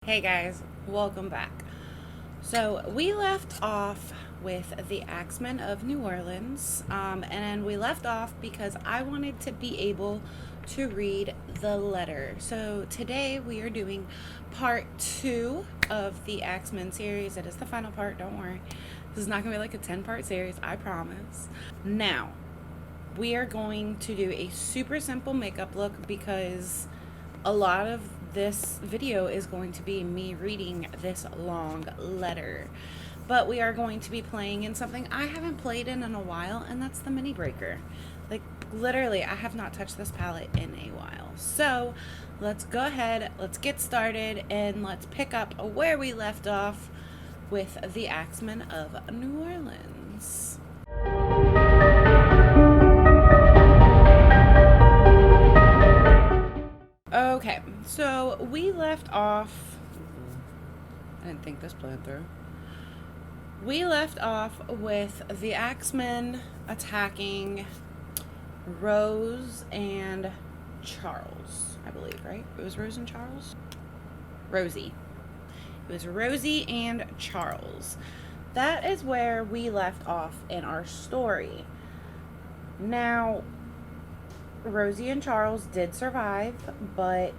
Hey guys, welcome back. So we left off with the Axeman of New Orleans, and we left off because I wanted to be able to read the letter. So today we are doing part 2 of the Axeman series. It is the final part, don't worry. This is not going to be like a 10-part series, I promise. Now, we are going to do a super simple makeup look because a lot of this video is going to be me reading this long letter. But we are going to be playing in something I haven't played in a while, and that's the mini breaker. Like, literally, I have not touched this palette in a while. So, let's go ahead, let's get started, and let's pick up where we left off with the Axeman of New Orleans. Okay, so we left off, I didn't think this planned through. We left off with the Axemen attacking Rose and Charles, I believe, right? It was Rose and Charles? Rosie. It was Rosie and Charles. That is where we left off in our story. Now, Rosie and Charles did survive, but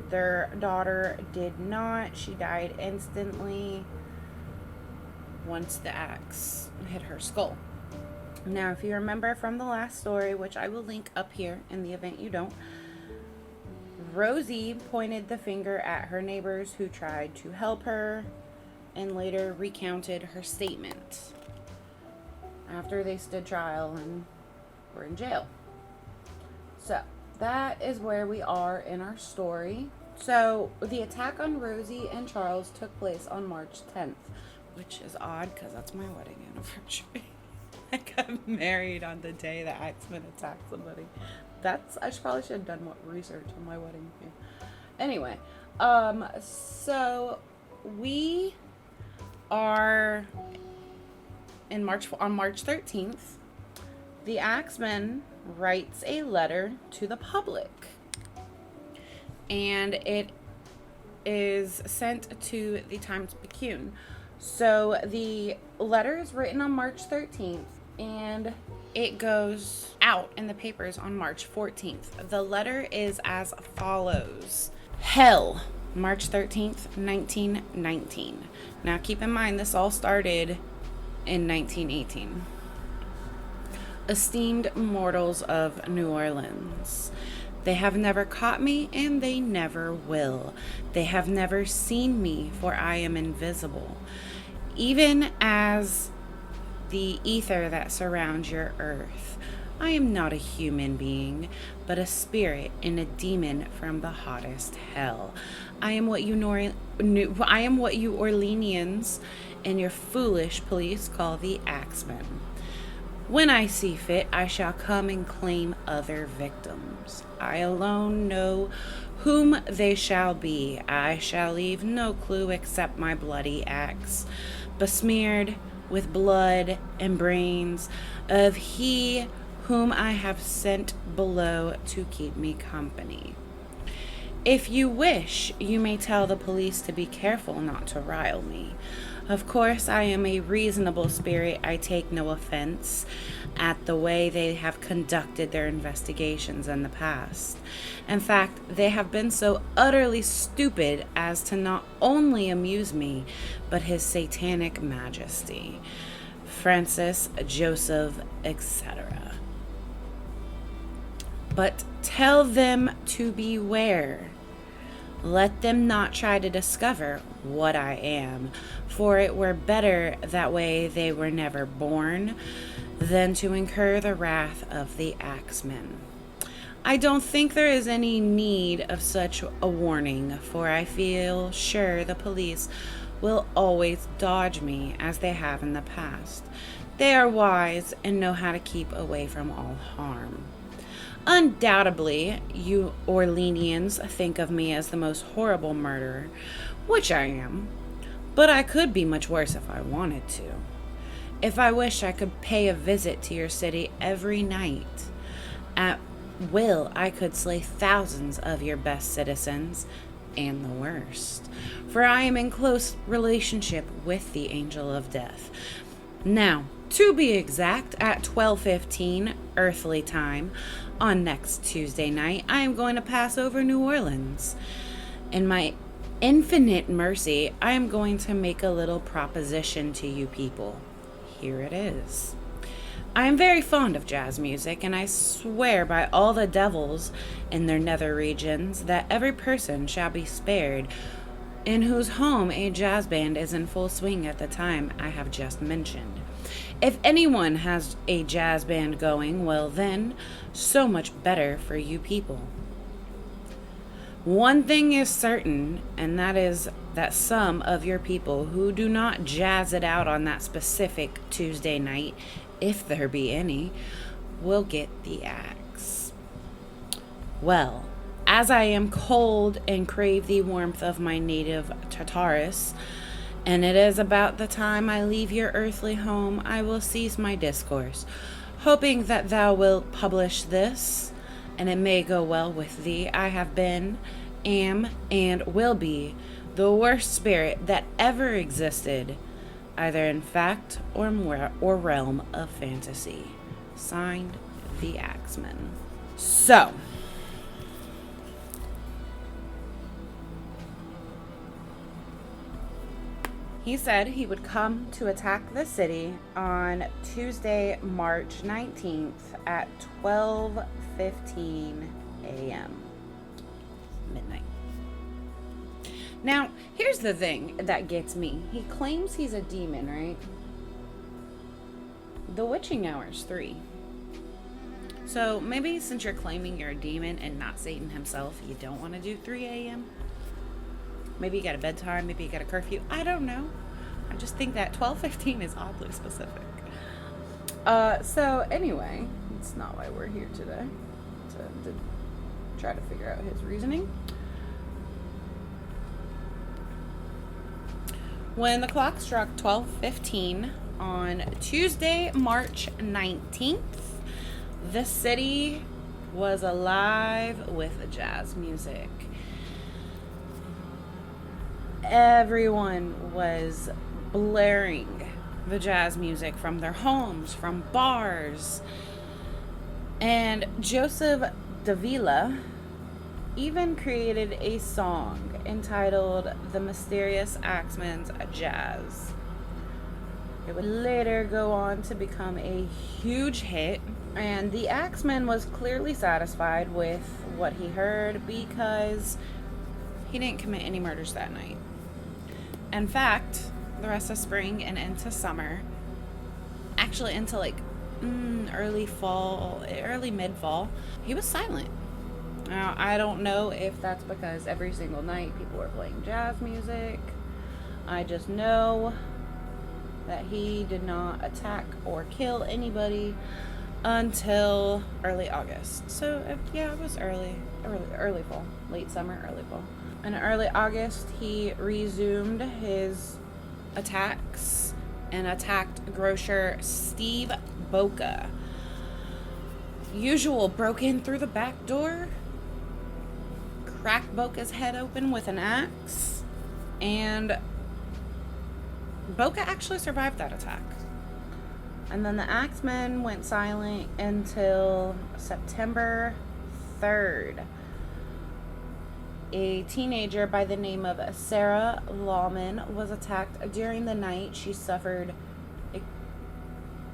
their daughter did not. She died instantly once the axe hit her skull. Now, if you remember from the last story, which I will link up here in the event you don't, Rosie pointed the finger at her neighbors who tried to help her and later recounted her statement after they stood trial and were in jail. So, that is where we are in our story. So, the attack on Rosie and Charles took place on March 10th, which is odd because that's my wedding anniversary. I got married on the day that Axeman attacked somebody. I probably should have done research on my wedding. Yeah. Anyway, so we are on March 13th. The Axeman writes a letter to the public, and it is sent to the Times-Picayune. So the letter is written on March 13th, and it goes out in the papers on March 14th. The letter is as follows. Hell, March 13th, 1919. Now keep in mind, this all started in 1918. Esteemed mortals of New Orleans, they have never caught me, and they never will. They have never seen me, for I am invisible, even as the ether that surrounds your earth. I am not a human being, but a spirit and a demon from the hottest hell. I am what you Orleanians and your foolish police call the Axeman. When I see fit, I shall come and claim other victims. I alone know whom they shall be. I shall leave no clue except my bloody axe, besmeared with blood and brains of he whom I have sent below to keep me company. If you wish, you may tell the police to be careful not to rile me. Of course, I am a reasonable spirit. I take no offense at the way they have conducted their investigations in the past. In fact, they have been so utterly stupid as to not only amuse me, but his satanic majesty, Francis, Joseph, etc. But tell them to beware. Let them not try to discover what I am, for it were better that way they were never born than to incur the wrath of the Axemen. I don't think there is any need of such a warning, for I feel sure the police will always dodge me as they have in the past. They are wise and know how to keep away from all harm. Undoubtedly, you Orleanians think of me as the most horrible murderer, which I am, but I could be much worse if I wanted to. If I wished, I could pay a visit to your city every night. At will, I could slay thousands of your best citizens, and the worst. For I am in close relationship with the angel of death. Now, to be exact, at 12:15 earthly time on next Tuesday night, I am going to pass over New Orleans. In my infinite mercy, I am going to make a little proposition to you people. Here it is. I am very fond of jazz music, and I swear by all the devils in their nether regions that every person shall be spared in whose home a jazz band is in full swing at the time I have just mentioned. If anyone has a jazz band going, well then, so much better for you people. One thing is certain, and that is that some of your people who do not jazz it out on that specific Tuesday night, if there be any, will get the axe. Well, as I am cold and crave the warmth of my native Tartarus, and it is about the time I leave your earthly home, I will cease my discourse, hoping that thou wilt publish this, and it may go well with thee. I have been, am, and will be the worst spirit that ever existed, either in fact or realm of fantasy. Signed, the Axeman. So, he said he would come to attack the city on Tuesday, March 19th at 12:15 a.m. midnight. Now, here's the thing that gets me. He claims he's a demon, right? The witching hour's 3. So maybe since you're claiming you're a demon and not Satan himself, you don't want to do 3 a.m.? Maybe you got a bedtime, maybe you got a curfew. I don't know. I just think that 12:15 is oddly specific. So anyway, it's not why we're here today. To try to figure out his reasoning. When the clock struck 12:15 on Tuesday, March 19th, the city was alive with jazz music. Everyone was blaring the jazz music from their homes, from bars. And Joseph Davila even created a song entitled The Mysterious Axeman's Jazz. It would later go on to become a huge hit, and the Axeman was clearly satisfied with what he heard because he didn't commit any murders that night. In fact, the rest of spring and into summer, actually into like early mid-fall, he was silent. Now, I don't know if that's because every single night people were playing jazz music. I just know that he did not attack or kill anybody until early August. So, yeah, it was early fall, late summer, early fall. In early August, he resumed his attacks and attacked grocer Steve Boca. Usual broke in through the back door, cracked Boca's head open with an axe, and Boca actually survived that attack. And then the Axeman went silent until September 3rd. A teenager by the name of Sarah Lawman was attacked during the night. She suffered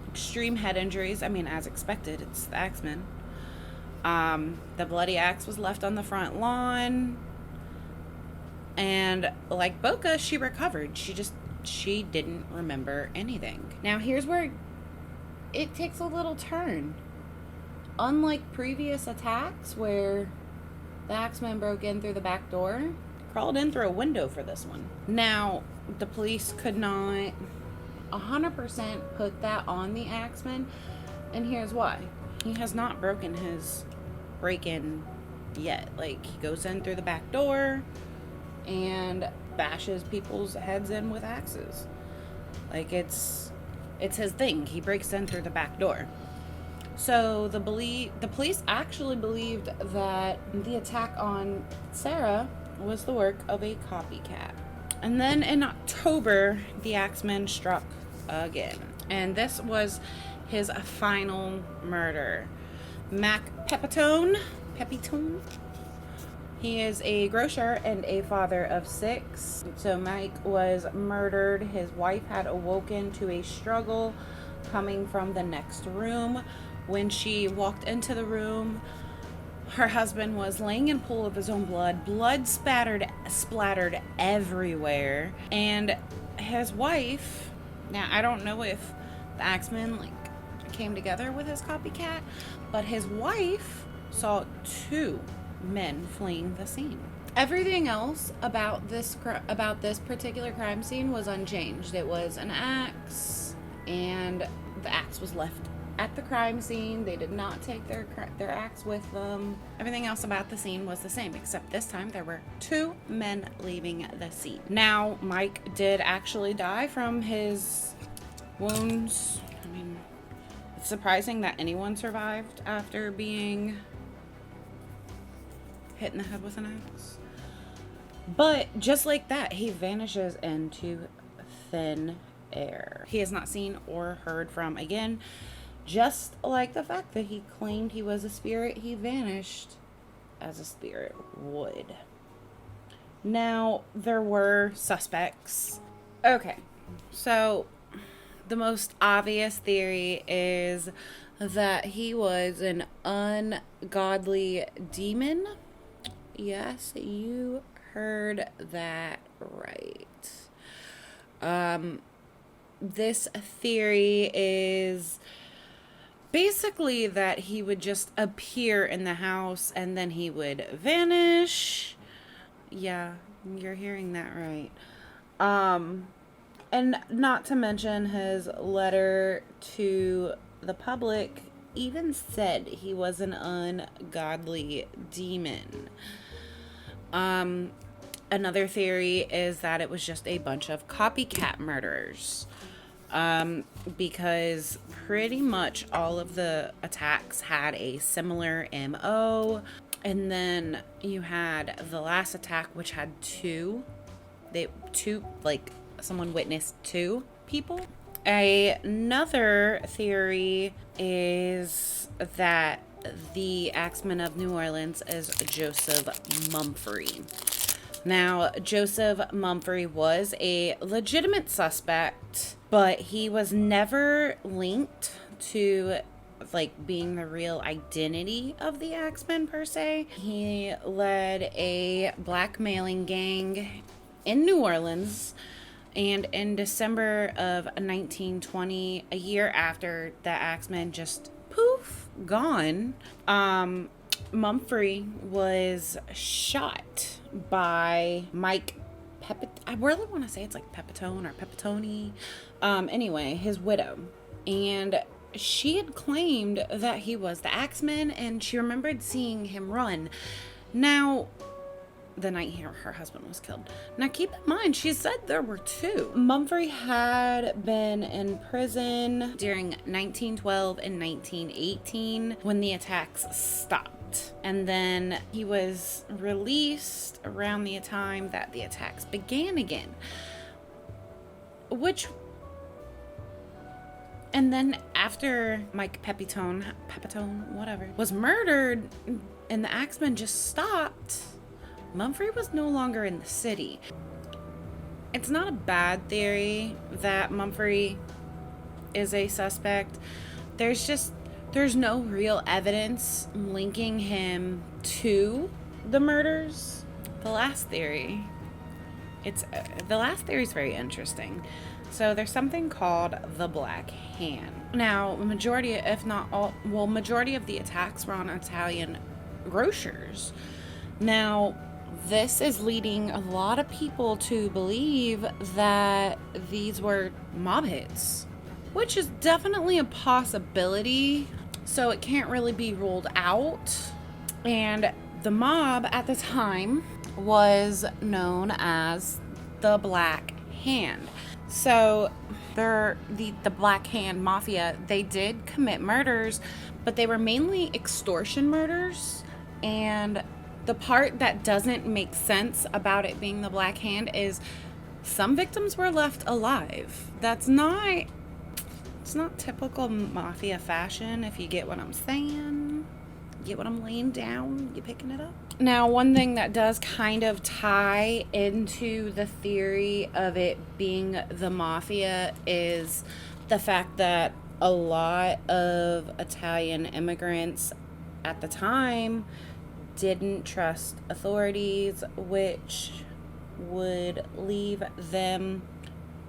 extreme head injuries. I mean, as expected, it's the Axeman. The bloody axe was left on the front lawn. And like Boca, she recovered. She didn't remember anything. Now, here's where it takes a little turn. Unlike previous attacks where the Axeman broke in through the back door, crawled in through a window for this one. Now, the police could not 100% put that on the Axeman, and here's why. He has not broken his break-in yet. Like, he goes in through the back door and bashes people's heads in with axes. Like, it's his thing. He breaks in through the back door. So the police actually believed that the attack on Sarah was the work of a copycat. And then in October, the Axeman struck again. And this was his final murder. Mac Pepitone. He is a grocer and a father of 6. So Mike was murdered. His wife had awoken to a struggle coming from the next room. When she walked into the room, her husband was laying in a pool of his own blood. Blood splattered everywhere. And his wife, now I don't know if the Axeman came together with his copycat, but his wife saw 2 men fleeing the scene. Everything else about this particular crime scene was unchanged. It was an axe, and the axe was left at the crime scene. They did not take their axe with them. Everything else about the scene was the same, except this time there were 2 men leaving the scene. Now, Mike did actually die from his wounds. I mean, it's surprising that anyone survived after being hit in the head with an axe. But just like that, he vanishes into thin air. He is not seen or heard from again. Just like the fact that he claimed he was a spirit, he vanished as a spirit would. Now, there were suspects. Okay, so the most obvious theory is that he was an ungodly demon. Yes, you heard that right. This theory is basically that he would just appear in the house and then he would vanish. Yeah, you're hearing that right. And not to mention his letter to the public even said he was an ungodly demon. Another theory is that it was just a bunch of copycat murders. Because pretty much all of the attacks had a similar MO. And then you had the last attack, which had someone witnessed 2 people. Another theory is that the Axeman of New Orleans is Joseph Mumphrey. Now, Joseph Mumphrey was a legitimate suspect, but he was never linked to being the real identity of the Axeman per se. He led a blackmailing gang in New Orleans, and in December of 1920, a year after the Axeman just poof, gone, Mumphrey was shot by Mike I really want to say it's Pepitone or Pepitone. Anyway, his widow. And she had claimed that he was the Axeman, and she remembered seeing him run. Now, the night her husband was killed. Now, keep in mind, she said there were 2. Mumphrey had been in prison during 1912 and 1918 when the attacks stopped. And then he was released around the time that the attacks began again. And then after Mike Pepitone, whatever, was murdered and the Axeman just stopped, Mumphrey was no longer in the city. It's not a bad theory that Mumphrey is a suspect. There's no real evidence linking him to the murders. The last theory is very interesting. So there's something called the Black Hand. Now, majority of the attacks were on Italian grocers. Now, this is leading a lot of people to believe that these were mob hits, which is definitely a possibility. So it can't really be ruled out. And the mob at the time was known as the Black Hand. So the Black Hand Mafia, they did commit murders, but they were mainly extortion murders. And the part that doesn't make sense about it being the Black Hand is some victims were left alive. It's not typical mafia fashion, if you get what I'm saying. Get what I'm laying down? You picking it up? Now, one thing that does kind of tie into the theory of it being the mafia is the fact that a lot of Italian immigrants at the time didn't trust authorities, which would leave them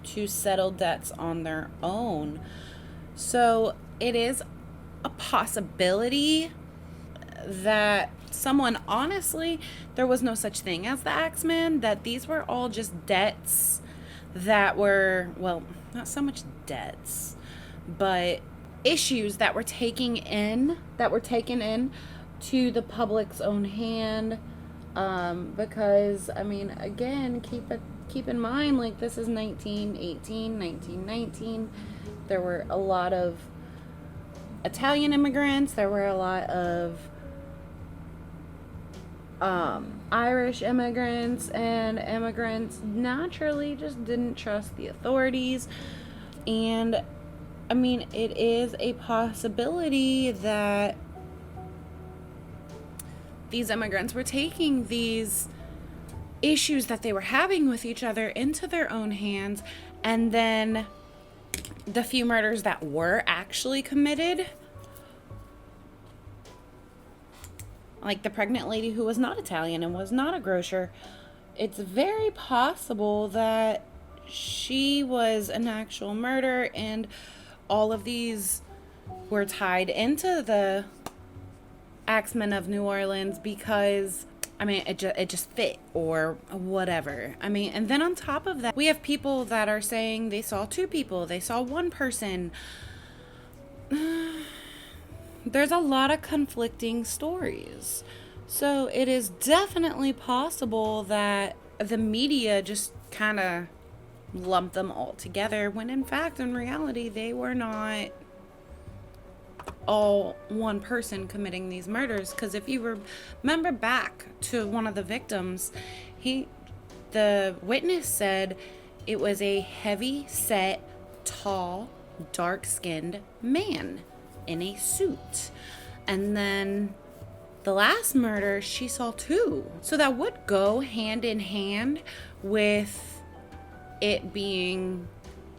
to settle debts on their own. So it is a possibility that someone, honestly, there was no such thing as the Axeman, that these were all just debts that were, well, not so much debts, but issues that were taken in to the public's own hand, because, I mean, again, keep in mind, like, this is 1918, 1919. There were a lot of Italian immigrants. There were a lot of Irish immigrants, and immigrants naturally just didn't trust the authorities. And I mean, it is a possibility that these immigrants were taking these issues that they were having with each other into their own hands, and then the few murders that were actually committed, like the pregnant lady who was not Italian and was not a grocer, it's very possible that she was an actual murder, and all of these were tied into the Axeman of New Orleans because, I mean, it just fit or whatever. I mean, and then on top of that, we have people that are saying they saw two people, they saw one person. There's a lot of conflicting stories. So it is definitely possible that the media just kind of lumped them all together, when in fact, in reality, they were not all one person committing these murders. Because if you remember back to one of the victims, the witness said it was a heavy set, tall, dark-skinned man in a suit. And then the last murder, she saw two. So that would go hand in hand with it being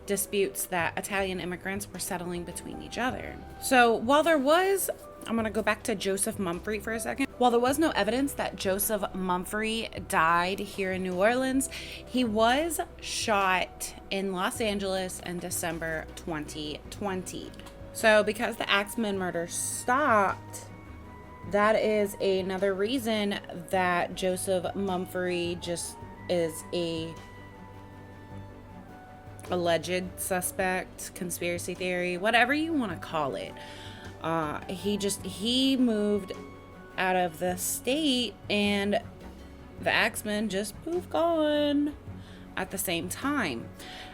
disputes that Italian immigrants were settling between each other. So while there was, I'm going to go back to Joseph Mumphrey for a second. While there was no evidence that Joseph Mumphrey died here in New Orleans, he was shot in Los Angeles in December 2020. So because the Axeman murder stopped, that is another reason that Joseph Mumphrey just is a alleged suspect, conspiracy theory, whatever you want to call it. He moved out of the state, and the Axeman just poof gone at the same time.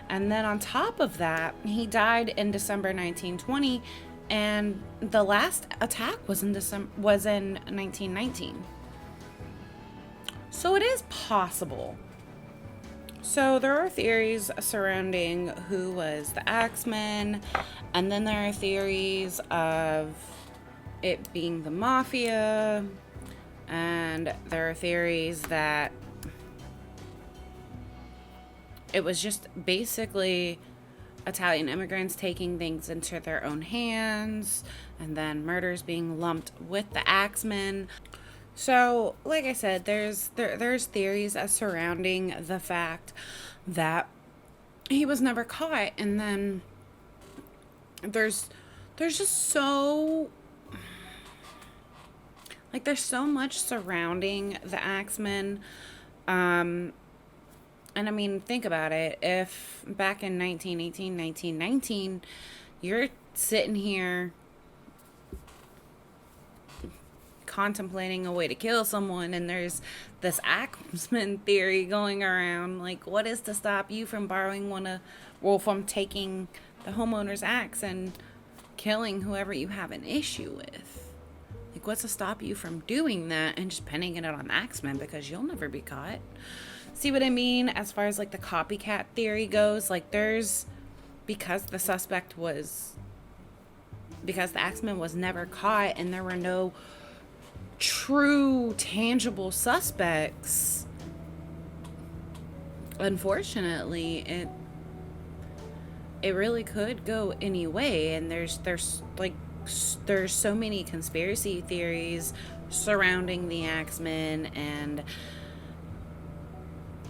And then on top of that, he died in December 1920, and the last attack was in 1919. So it is possible. So there are theories surrounding who was the Axeman, and then there are theories of it being the mafia, and there are theories that it was just basically Italian immigrants taking things into their own hands, and then murders being lumped with the Axeman. So, like I said, there's theories surrounding the fact that he was never caught, and then there's just so, like, there's so much surrounding the Axeman. And I mean, think about it. If back in 1918, 1919, you're sitting here contemplating a way to kill someone, and there's this Axeman theory going around, like, what is to stop you from borrowing from taking the homeowner's axe and killing whoever you have an issue with? Like, what's to stop you from doing that and just pinning it on Axeman, because you'll never be caught. See what I mean? As far as like the copycat theory goes, like because the Axeman was never caught and there were no true tangible suspects, unfortunately it really could go any way. And there's so many conspiracy theories surrounding the Axeman, and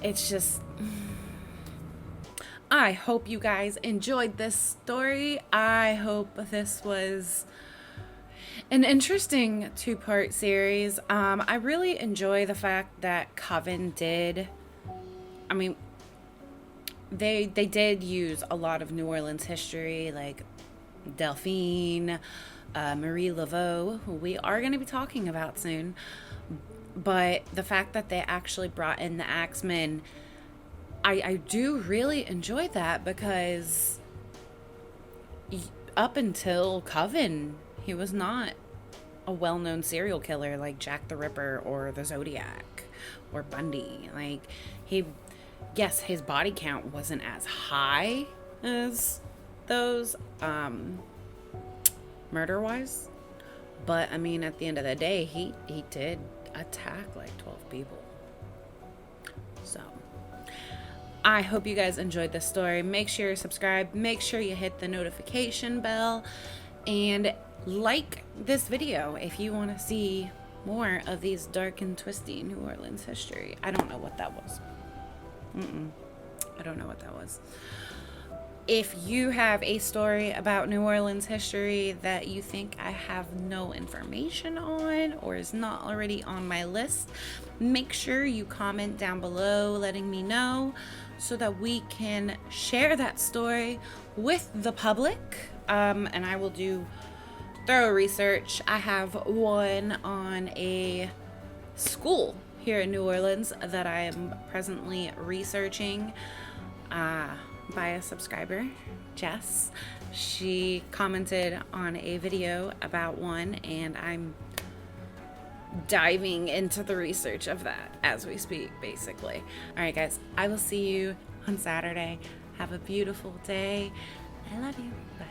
it's just, I hope you guys enjoyed this story. I hope this was an interesting 2-part series. I really enjoy the fact that Coven did, I mean, they did use a lot of New Orleans history, like Delphine, Marie Laveau, who we are going to be talking about soon. But the fact that they actually brought in the Axeman, I do really enjoy that, because up until Coven, he was not a well-known serial killer like Jack the Ripper or the Zodiac or Bundy. Like, yes, his body count wasn't as high as those murder-wise, but I mean, at the end of the day, he did attack like 12 people. So I hope you guys enjoyed this story. Make sure you subscribe, make sure you hit the notification bell, and like this video if you want to see more of these dark and twisty New Orleans history. I don't know what that was. I don't know what that was. If you have a story about New Orleans history that you think I have no information on or is not already on my list, make sure you comment down below letting me know so that we can share that story with the public. And I will do thorough research. I have one on a school here in New Orleans that I am presently researching. By a subscriber, Jess. She commented on a video about one, and I'm diving into the research of that as we speak, basically. All right, guys, I will see you on Saturday. Have a beautiful day. I love you. Bye.